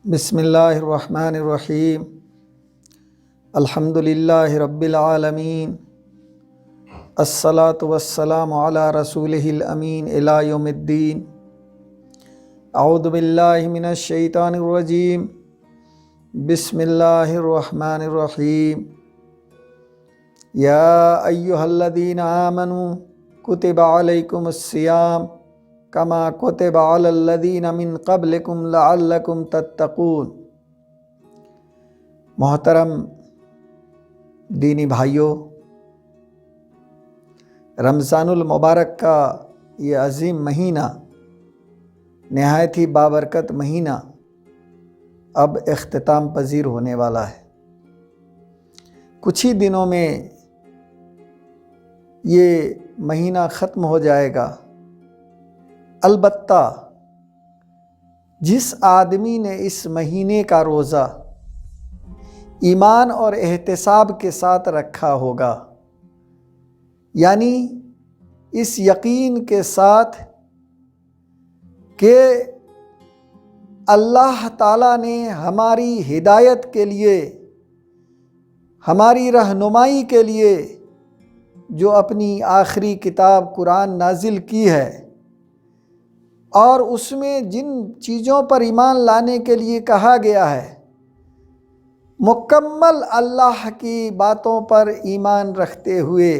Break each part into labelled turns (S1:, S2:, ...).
S1: بسم اللہ الرحمن الرحیم الحمد للہ رب العالمین الصلاۃ والسلام علی رسولہ الامین الی یوم الدین اعوذ باللہ من الشیطان الرجیم بسم اللہ الرحمن الرحیم یا ایہا الذین آمنوا کتب علیکم الصیام کما کتب علی الذین من قبلکم لعلکم تتقون۔ محترم دینی بھائیوں، رمضان المبارک کا یہ عظیم مہینہ، نہایت ہی بابرکت مہینہ اب اختتام پذیر ہونے والا ہے۔ کچھ ہی دنوں میں یہ مہینہ ختم ہو جائے گا۔ البتہ جس آدمی نے اس مہینے کا روزہ ایمان اور احتساب کے ساتھ رکھا ہوگا، یعنی اس یقین کے ساتھ کہ اللہ تعالیٰ نے ہماری ہدایت کے لیے، ہماری رہنمائی کے لیے جو اپنی آخری کتاب قرآن نازل کی ہے، اور اس میں جن چیزوں پر ایمان لانے کے لیے کہا گیا ہے، مکمل اللہ کی باتوں پر ایمان رکھتے ہوئے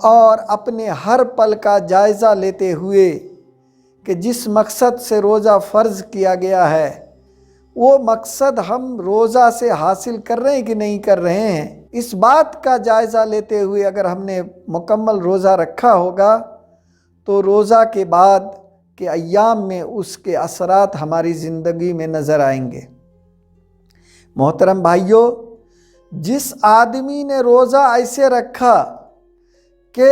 S1: اور اپنے ہر پل کا جائزہ لیتے ہوئے کہ جس مقصد سے روزہ فرض کیا گیا ہے وہ مقصد ہم روزہ سے حاصل کر رہے ہیں کہ نہیں کر رہے ہیں، اس بات کا جائزہ لیتے ہوئے اگر ہم نے مکمل روزہ رکھا ہوگا تو روزہ کے بعد کے ایام میں اس کے اثرات ہماری زندگی میں نظر آئیں گے۔ محترم بھائیوں، جس آدمی نے روزہ ایسے رکھا کہ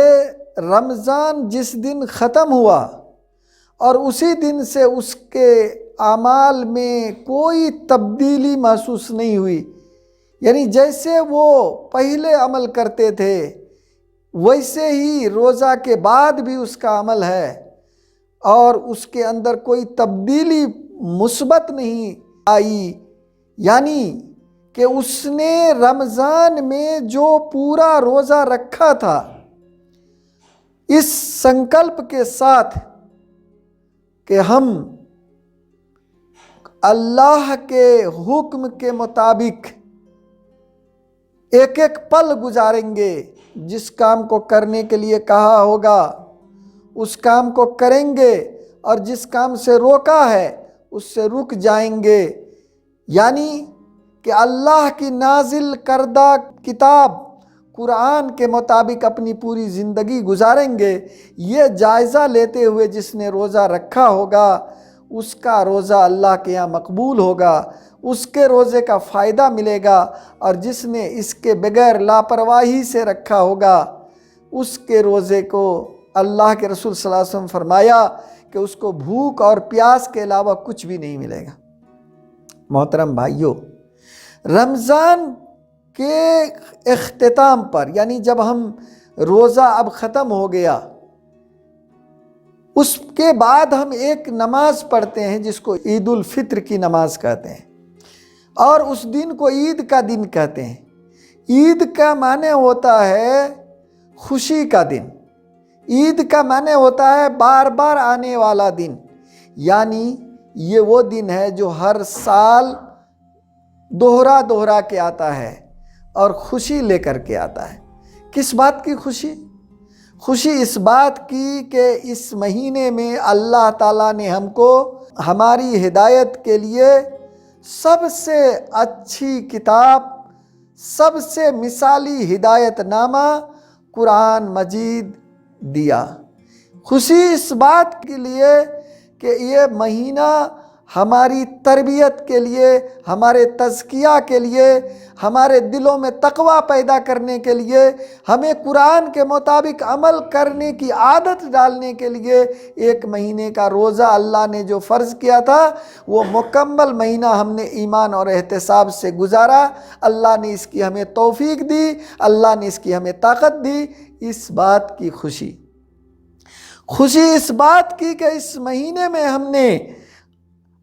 S1: رمضان جس دن ختم ہوا اور اسی دن سے اس کے اعمال میں کوئی تبدیلی محسوس نہیں ہوئی، یعنی جیسے وہ پہلے عمل کرتے تھے ویسے ہی روزہ کے بعد بھی اس کا عمل ہے، اور اس کے اندر کوئی تبدیلی مثبت نہیں آئی، یعنی کہ اس نے رمضان میں جو پورا روزہ رکھا تھا اس سنکلپ کے ساتھ کہ ہم اللہ کے حکم کے مطابق ایک ایک پل گزاریں گے، جس کام کو کرنے کے لیے کہا ہوگا اس کام کو کریں گے، اور جس کام سے روکا ہے اس سے رک جائیں گے، یعنی کہ اللہ کی نازل کردہ کتاب قرآن کے مطابق اپنی پوری زندگی گزاریں گے۔ یہ جائزہ لیتے ہوئے جس نے روزہ رکھا ہوگا اس کا روزہ اللہ کے یہاں مقبول ہوگا، اس کے روزے کا فائدہ ملے گا، اور جس نے اس کے بغیر لاپرواہی سے رکھا ہوگا اس کے روزے کو اللہ کے رسول صلی اللہ علیہ وسلم فرمایا کہ اس کو بھوک اور پیاس کے علاوہ کچھ بھی نہیں ملے گا۔ محترم بھائیوں، رمضان کے اختتام پر، یعنی جب ہم روزہ اب ختم ہو گیا، اس کے بعد ہم ایک نماز پڑھتے ہیں جس کو عید الفطر کی نماز کہتے ہیں، اور اس دن کو عید کا دن کہتے ہیں۔ عید کا معنی ہوتا ہے خوشی کا دن، عید کا معنی ہوتا ہے بار بار آنے والا دن، یعنی یہ وہ دن ہے جو ہر سال دوہرا کے آتا ہے اور خوشی لے کر کے آتا ہے۔ کس بات کی خوشی؟ خوشی اس بات کی کہ اس مہینے میں اللہ تعالیٰ نے ہم کو ہماری ہدایت کے لیے سب سے اچھی کتاب، سب سے مثالی ہدایت نامہ قرآن مجید دیا۔ خوشی اس بات کے لیے کہ یہ مہینہ ہماری تربیت کے لیے، ہمارے تزکیہ کے لیے، ہمارے دلوں میں تقوی پیدا کرنے کے لیے، ہمیں قرآن کے مطابق عمل کرنے کی عادت ڈالنے کے لیے ایک مہینے کا روزہ اللہ نے جو فرض کیا تھا وہ مکمل مہینہ ہم نے ایمان اور احتساب سے گزارا۔ اللہ نے اس کی ہمیں توفیق دی، اللہ نے اس کی ہمیں طاقت دی۔ اس بات کی خوشی اس بات کی کہ اس مہینے میں ہم نے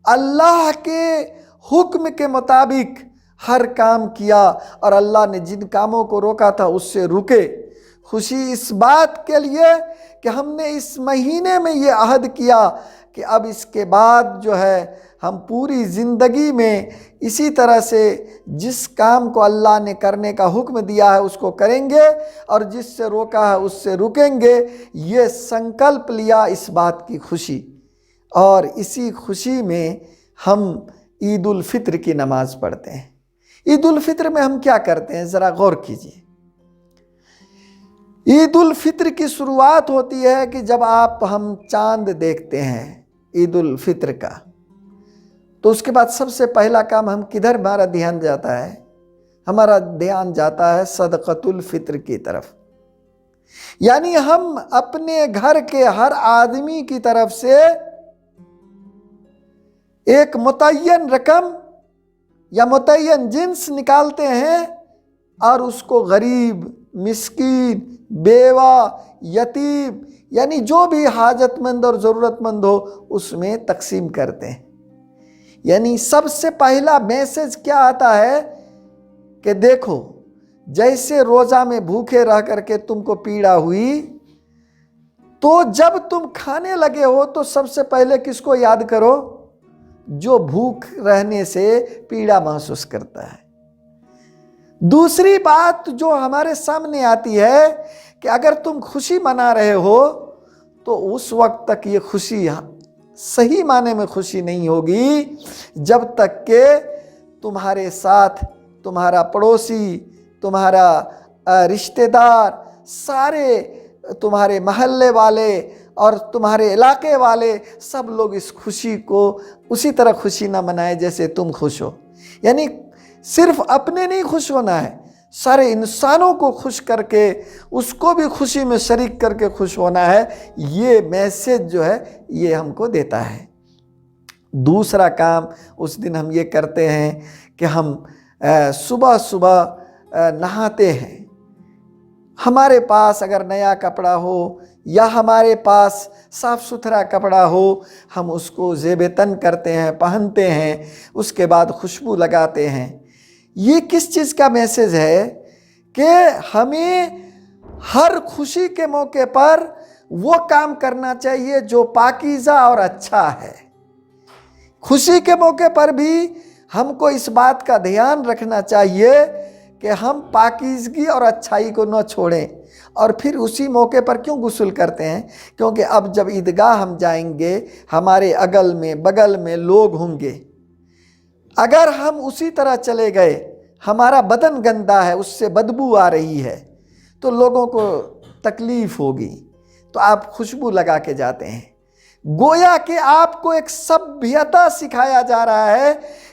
S1: اللہ کے حکم کے مطابق ہر کام کیا اور اللہ نے جن کاموں کو روکا تھا اس سے رکے۔ خوشی اس بات کے لیے کہ ہم نے اس مہینے میں یہ عہد کیا کہ اب اس کے بعد جو ہے ہم پوری زندگی میں اسی طرح سے جس کام کو اللہ نے کرنے کا حکم دیا ہے اس کو کریں گے اور جس سے روکا ہے اس سے رکیں گے۔ یہ سنکلپ لیا اس بات کی خوشی، اور اسی خوشی میں ہم عید الفطر کی نماز پڑھتے ہیں۔ عید الفطر میں ہم کیا کرتے ہیں ذرا غور کیجیے۔ عید الفطر کی شروعات ہوتی ہے کہ جب ہم چاند دیکھتے ہیں عید الفطر کا، تو اس کے بعد سب سے پہلا کام ہم کدھر ہمارا دھیان جاتا ہے؟ ہمارا دھیان جاتا ہے صدقۃ الفطر کی طرف۔ یعنی ہم اپنے گھر کے ہر آدمی کی طرف سے ایک متعین رقم یا متعین جنس نکالتے ہیں اور اس کو غریب، مسکین، بیوہ، یتیم، یعنی جو بھی حاجت مند اور ضرورت مند ہو اس میں تقسیم کرتے ہیں۔ یعنی سب سے پہلا میسج کیا آتا ہے کہ دیکھو، جیسے روزہ میں بھوکے رہ کر کے تم کو پیڑا ہوئی، تو جب تم کھانے لگے ہو تو سب سے پہلے کس کو یاد کرو؟ جو بھوک رہنے سے پیڑا محسوس کرتا ہے۔ دوسری بات جو ہمارے سامنے آتی ہے کہ اگر تم خوشی منا رہے ہو تو اس وقت تک یہ خوشی صحیح معنی میں خوشی نہیں ہوگی جب تک کہ تمہارے ساتھ تمہارا پڑوسی، تمہارا رشتہ دار، سارے تمہارے محلے والے اور تمہارے علاقے والے سب لوگ اس خوشی کو اسی طرح خوشی نہ منائے جیسے تم خوش ہو۔ یعنی صرف اپنے نہیں خوش ہونا ہے، سارے انسانوں کو خوش کر کے اس کو بھی خوشی میں شریک کر کے خوش ہونا ہے۔ یہ میسج جو ہے یہ ہم کو دیتا ہے۔ دوسرا کام اس دن ہم یہ کرتے ہیں کہ ہم صبح صبح نہاتے ہیں۔ ہمارے پاس اگر نیا کپڑا ہو یا ہمارے پاس صاف ستھرا کپڑا ہو، ہم اس کو زیب تن کرتے ہیں، پہنتے ہیں، اس کے بعد خوشبو لگاتے ہیں۔ یہ کس چیز کا میسج ہے کہ ہمیں ہر خوشی کے موقع پر وہ کام کرنا چاہیے جو پاکیزہ اور اچھا ہے۔ خوشی کے موقع پر بھی ہم کو اس بات کا دھیان رکھنا چاہیے کہ ہم پاکیزگی اور اچھائی کو نہ چھوڑیں۔ اور پھر اسی موقع پر کیوں غسل کرتے ہیں؟ کیونکہ اب جب عیدگاہ ہم جائیں گے، ہمارے اگل میں بغل میں لوگ ہوں گے۔ اگر ہم اسی طرح چلے گئے، ہمارا بدن گندا ہے، اس سے بدبو آ رہی ہے، تو لوگوں کو تکلیف ہوگی، تو آپ خوشبو لگا کے جاتے ہیں۔ گویا کہ آپ کو ایک سبھیتا سکھایا جا رہا ہے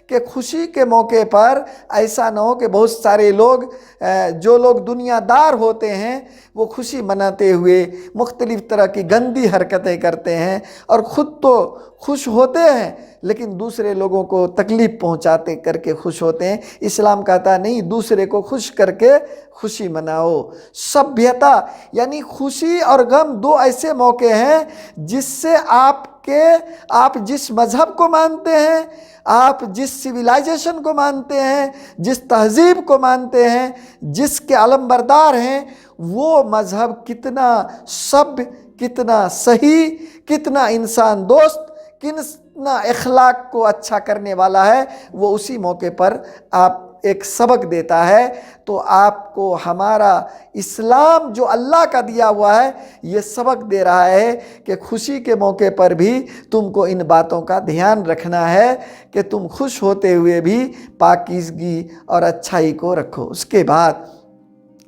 S1: کہ خوشی کے موقع پر ایسا نہ ہو کہ بہت سارے لوگ جو لوگ دنیا دار ہوتے ہیں وہ خوشی مناتے ہوئے مختلف طرح کی گندی حرکتیں کرتے ہیں اور خود تو خوش ہوتے ہیں لیکن دوسرے لوگوں کو تکلیف پہنچاتے کر کے خوش ہوتے ہیں۔ اسلام کہتا نہیں، دوسرے کو خوش کر کے خوشی مناؤ۔ سبھیتا یعنی خوشی اور غم دو ایسے موقع ہیں جس سے آپ جس مذہب کو مانتے ہیں، آپ جس سویلائزیشن کو مانتے ہیں، جس تہذیب کو مانتے ہیں، جس کے علمبردار ہیں، وہ مذہب کتنا سبھ، کتنا صحیح، کتنا انسان دوست، کتنا اخلاق کو اچھا کرنے والا ہے، وہ اسی موقع پر آپ ایک سبق دیتا ہے۔ تو آپ کو ہمارا اسلام جو اللہ کا دیا ہوا ہے یہ سبق دے رہا ہے کہ خوشی کے موقع پر بھی تم کو ان باتوں کا دھیان رکھنا ہے کہ تم خوش ہوتے ہوئے بھی پاکیزگی اور اچھائی کو رکھو۔ اس کے بعد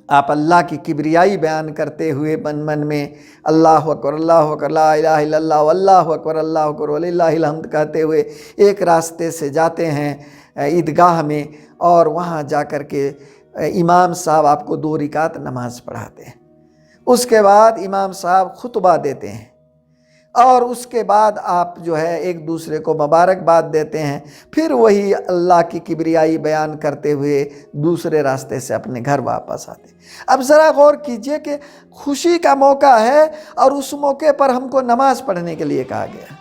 S1: آپ اللہ کی کبریائی بیان کرتے ہوئے من میں اللہ اکبر، اللہ اکبر، لا الہ الا اللہ، واللہ اکبر، اللہ اکبر، وللہ الحمد کہتے ہوئے ایک راستے سے جاتے ہیں عیدگاہ میں، اور وہاں جا کر کے امام صاحب آپ کو 2 رکعت نماز پڑھاتے ہیں۔ اس کے بعد امام صاحب خطبہ دیتے ہیں اور اس کے بعد آپ جو ہے ایک دوسرے کو مبارکباد دیتے ہیں، پھر وہی اللہ کی کبریائی بیان کرتے ہوئے دوسرے راستے سے اپنے گھر واپس آتے ہیں۔ اب ذرا غور کیجئے کہ خوشی کا موقع ہے اور اس موقع پر ہم کو نماز پڑھنے کے لیے کہا گیا۔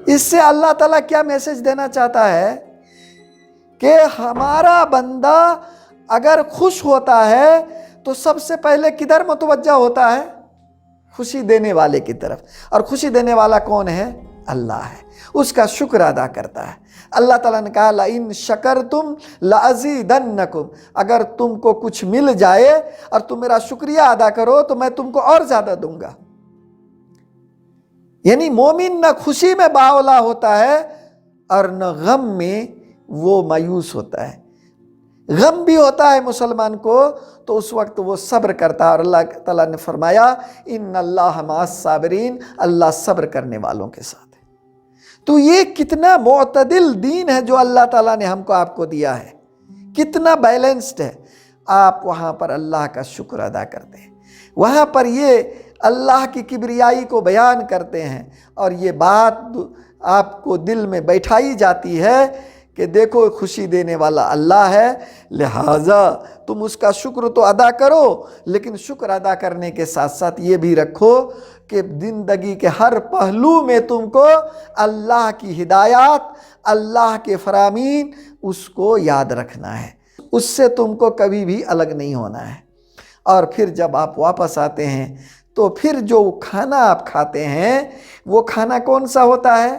S1: اس سے اللہ تعالیٰ کیا میسج دینا چاہتا ہے کہ ہمارا بندہ اگر خوش ہوتا ہے تو سب سے پہلے کدھر متوجہ ہوتا ہے؟ خوشی دینے والے کی طرف. اور خوشی دینے والا کون ہے؟ اللہ ہے. اس کا شکر ادا کرتا ہے. اللہ تعالیٰ نے کہا لَإِن شَكَرْتُمْ لَأَزِيدَنَّكُمْ، اگر تم کو کچھ مل جائے اور تم میرا شکریہ ادا کرو تو میں تم کو اور زیادہ دوں گا. یعنی مومن نہ خوشی میں باولا ہوتا ہے اور نہ غم میں وہ مایوس ہوتا ہے. غم بھی ہوتا ہے مسلمان کو تو اس وقت وہ صبر کرتا ہے، اور اللہ تعالیٰ نے فرمایا ان اللہ مع الصابرین، اللہ صبر کرنے والوں کے ساتھ ہے. تو یہ کتنا معتدل دین ہے جو اللہ تعالیٰ نے ہم کو آپ کو دیا ہے، کتنا بیلنسڈ ہے. آپ وہاں پر اللہ کا شکر ادا کرتے ہیں، وہاں پر یہ اللہ کی کبریائی کو بیان کرتے ہیں، اور یہ بات آپ کو دل میں بیٹھائی جاتی ہے کہ دیکھو خوشی دینے والا اللہ ہے، لہٰذا تم اس کا شکر تو ادا کرو، لیکن شکر ادا کرنے کے ساتھ ساتھ یہ بھی رکھو کہ زندگی کے ہر پہلو میں تم کو اللہ کی ہدایات، اللہ کے فرامین، اس کو یاد رکھنا ہے. اس سے تم کو کبھی بھی الگ نہیں ہونا ہے. اور پھر جب آپ واپس آتے ہیں تو پھر جو کھانا آپ کھاتے ہیں وہ کھانا کون سا ہوتا ہے؟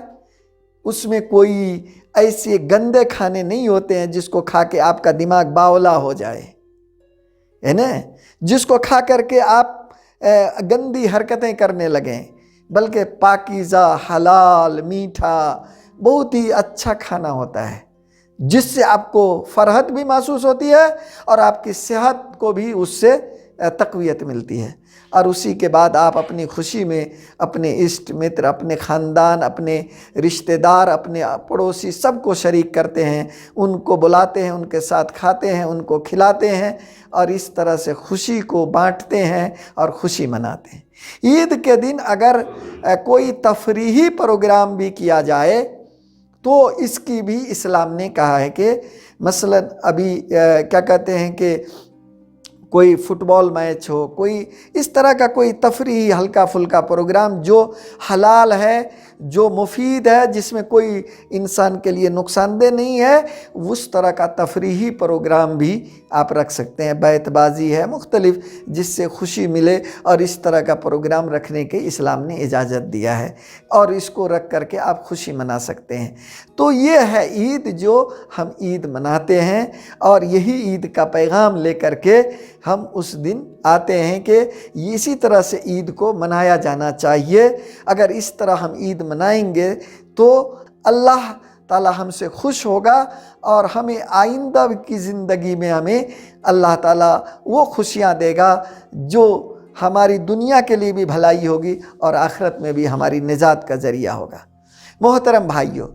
S1: اس میں کوئی ایسے گندے کھانے نہیں ہوتے ہیں جس کو کھا کے آپ کا دماغ باولا ہو جائے، ہے نا، جس کو کھا کر کے آپ گندی حرکتیں کرنے لگیں، بلکہ پاکیزہ، حلال، میٹھا، بہت ہی اچھا کھانا ہوتا ہے جس سے آپ کو فرحت بھی محسوس ہوتی ہے اور آپ کی صحت کو بھی اس سے تقویت ملتی ہے. اور اسی کے بعد آپ اپنی خوشی میں اپنے عشق متر، اپنے خاندان، اپنے رشتہ دار، اپنے پڑوسی سب کو شریک کرتے ہیں، ان کو بلاتے ہیں، ان کے ساتھ کھاتے ہیں، ان کو کھلاتے ہیں، اور اس طرح سے خوشی کو بانٹتے ہیں اور خوشی مناتے ہیں. عید کے دن اگر کوئی تفریحی پروگرام بھی کیا جائے تو اس کی بھی اسلام نے کہا ہے کہ مثلا ابھی کیا کہتے ہیں کہ کوئی فٹ بال میچ ہو، کوئی اس طرح کا کوئی تفریحی ہلکا پھلکا پروگرام جو حلال ہے، جو مفید ہے، جس میں کوئی انسان کے لیے نقصان دہ نہیں ہے، اس طرح کا تفریحی پروگرام بھی آپ رکھ سکتے ہیں. بیت بازی ہے مختلف جس سے خوشی ملے، اور اس طرح کا پروگرام رکھنے کے اسلام نے اجازت دیا ہے، اور اس کو رکھ کر کے آپ خوشی منا سکتے ہیں. تو یہ ہے عید جو ہم عید مناتے ہیں، اور یہی عید کا پیغام لے کر کے ہم اس دن آتے ہیں کہ اسی طرح سے عید کو منایا جانا چاہیے. اگر اس طرح ہم عید منائیں گے تو اللہ تعالی ہم سے خوش ہوگا، اور ہمیں آئندہ کی زندگی میں ہمیں اللہ تعالی وہ خوشیاں دے گا جو ہماری دنیا کے لیے بھی بھلائی ہوگی اور آخرت میں بھی ہماری نجات کا ذریعہ ہوگا. محترم بھائیوں،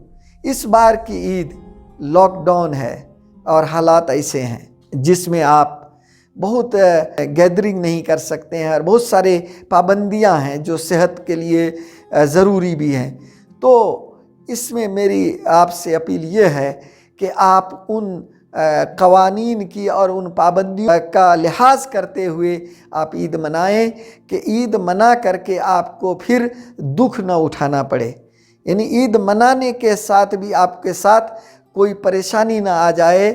S1: اس بار کی عید لاک ڈاؤن ہے اور حالات ایسے ہیں جس میں آپ بہت گیدرنگ نہیں کر سکتے ہیں، اور بہت سارے پابندیاں ہیں جو صحت کے لیے ضروری بھی ہیں. تو اس میں میری آپ سے اپیل یہ ہے کہ آپ ان قوانین کی اور ان پابندیوں کا لحاظ کرتے ہوئے آپ عید منائیں کہ عید منا کر کے آپ کو پھر دکھ نہ اٹھانا پڑے. یعنی عید منانے کے ساتھ بھی آپ کے ساتھ کوئی پریشانی نہ آ جائے.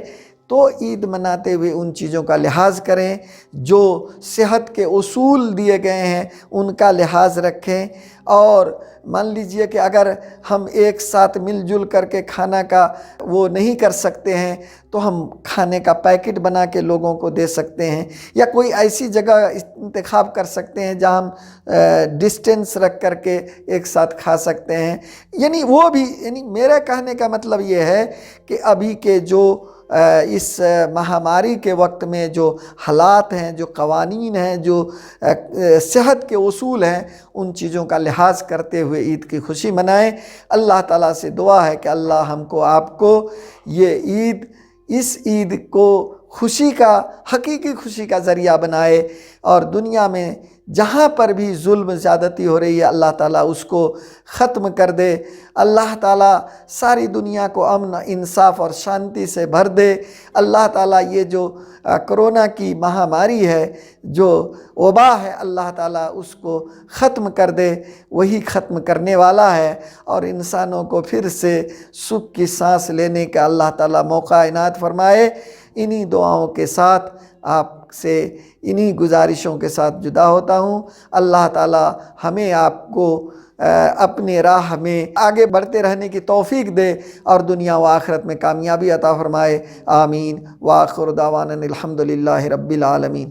S1: تو عید مناتے ہوئے ان چیزوں کا لحاظ کریں، جو صحت کے اصول دیے گئے ہیں ان کا لحاظ رکھیں. اور مان لیجئے کہ اگر ہم ایک ساتھ مل جل کر کے کھانا کا وہ نہیں کر سکتے ہیں تو ہم کھانے کا پیکٹ بنا کے لوگوں کو دے سکتے ہیں، یا کوئی ایسی جگہ انتخاب کر سکتے ہیں جہاں ہم ڈسٹینس رکھ کر کے ایک ساتھ کھا سکتے ہیں. یعنی وہ بھی، یعنی میرے کہنے کا مطلب یہ ہے کہ ابھی کے جو اس مہاماری کے وقت میں جو حالات ہیں، جو قوانین ہیں، جو صحت کے اصول ہیں، ان چیزوں کا لحاظ کرتے ہوئے عید کی خوشی منائیں. اللہ تعالیٰ سے دعا ہے کہ اللہ ہم کو، آپ کو یہ عید، اس عید کو خوشی کا، حقیقی خوشی کا ذریعہ بنائے، اور دنیا میں جہاں پر بھی ظلم زیادتی ہو رہی ہے اللہ تعالیٰ اس کو ختم کر دے۔ اللہ تعالیٰ ساری دنیا کو امن، انصاف اور شانتی سے بھر دے۔ اللہ تعالیٰ یہ جو کرونا کی مہاماری ہے، جو وبا ہے، اللہ تعالیٰ اس کو ختم کر دے۔ وہی ختم کرنے والا ہے، اور انسانوں کو پھر سے سکھ کی سانس لینے کا اللہ تعالیٰ موقع عنایت فرمائے۔ انہی دعاؤں کے ساتھ آپ سے انہی گزارشوں کے ساتھ جدا ہوتا ہوں۔ اللہ تعالیٰ ہمیں آپ کو اپنے راہ میں آگے بڑھتے رہنے کی توفیق دے، اور دنیا و آخرت میں کامیابی عطا فرمائے۔ آمین۔ وآخر دعوانا الحمدللہ رب العالمین۔